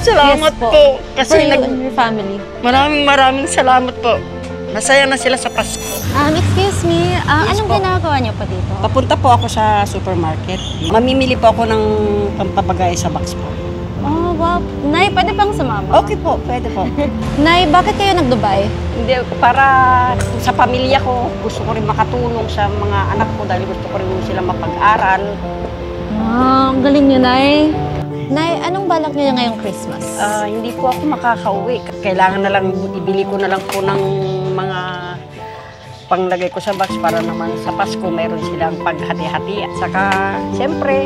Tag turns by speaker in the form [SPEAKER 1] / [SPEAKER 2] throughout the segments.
[SPEAKER 1] Salamat
[SPEAKER 2] Yes po.
[SPEAKER 1] po.
[SPEAKER 2] For you and your family.
[SPEAKER 1] Maraming salamat po. Masaya na sila sa Pasko.
[SPEAKER 2] Excuse me, anong
[SPEAKER 3] po.
[SPEAKER 2] ginagawa niyo pa dito?
[SPEAKER 3] Papunta po ako sa supermarket. Mamimili po ako ng pampabagay sa box po.
[SPEAKER 2] Oh, wow. Nay, pwede bang sumama?
[SPEAKER 3] Okay po, pwede po.
[SPEAKER 2] Nay, bakit kayo nag-Dubai?
[SPEAKER 3] Hindi, para sa pamilya ko, gusto ko rin makatulong sa mga anak ko dahil gusto ko rin sila mapag-aral.
[SPEAKER 2] Ang galing niyo, Nay. Nay, anong balak niyo ngayong Christmas?
[SPEAKER 3] Hindi po ako makakauwi. Kailangan na lang, ibili ko na lang po ng mga panglagay ko sa box para naman sa Pasko mayroon silang paghati-hati. At saka, siyempre,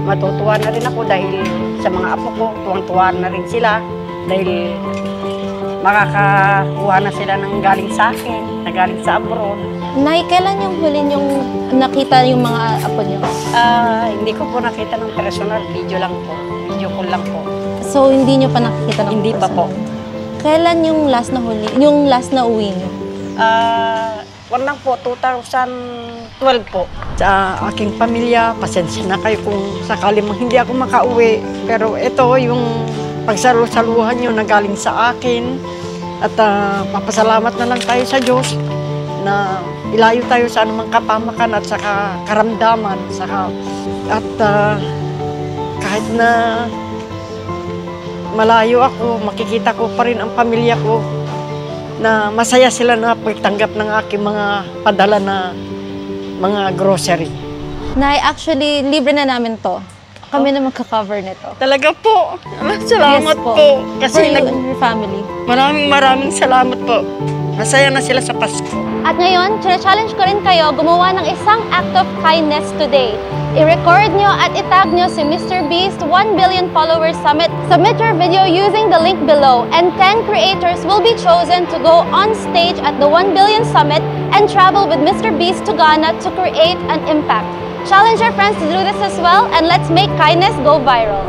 [SPEAKER 3] matutuwa na rin ako dahil sa mga apo ko, tuwang-tuwa na rin sila dahil makakakuha na sila ng galing sa akin, na galing sa abroad.
[SPEAKER 2] Nay, kailan yung huli yung nakita yung mga apo niyo?
[SPEAKER 3] Hindi ko po nakita ng personal, video lang po. Video call lang po.
[SPEAKER 2] So, hindi niyo pa nakikita ng
[SPEAKER 3] Hindi pa po.
[SPEAKER 2] Kailan yung last na huli, yung last na uwi niyo?
[SPEAKER 3] Wala lang po, 2012 po.
[SPEAKER 1] Sa aking pamilya, pasensya na kayo kung sakali mang hindi ako makauwi. Pero ito yung pagsalusaluhan nyo na galing sa akin. At papasalamat na lang tayo sa Diyos na ilayo tayo sa anumang kapamakan at saka karamdaman. At kahit na malayo ako, makikita ko pa rin ang pamilya ko na masaya sila na pagtanggap ng aking mga padala na mga grocery.
[SPEAKER 2] Nay, actually, libre na namin to. Kami na magka-cover nito.
[SPEAKER 1] Talaga po. Salamat
[SPEAKER 2] Yes
[SPEAKER 1] po.
[SPEAKER 2] For
[SPEAKER 1] Kasi
[SPEAKER 2] you and your family.
[SPEAKER 1] maraming salamat po. Masaya na sila sa Pasko.
[SPEAKER 2] At ngayon, challenge ko rin kayo gumawa ng isang act of kindness today. I-record nyo at itag nyo si Mr. Beast 1 Billion Followers Summit. Submit your video using the link below and 10 creators will be chosen to go on stage at the 1 Billion Summit and travel with Mr. Beast to Ghana to create an impact. Challenge your friends to do this as well and let's make kindness go viral.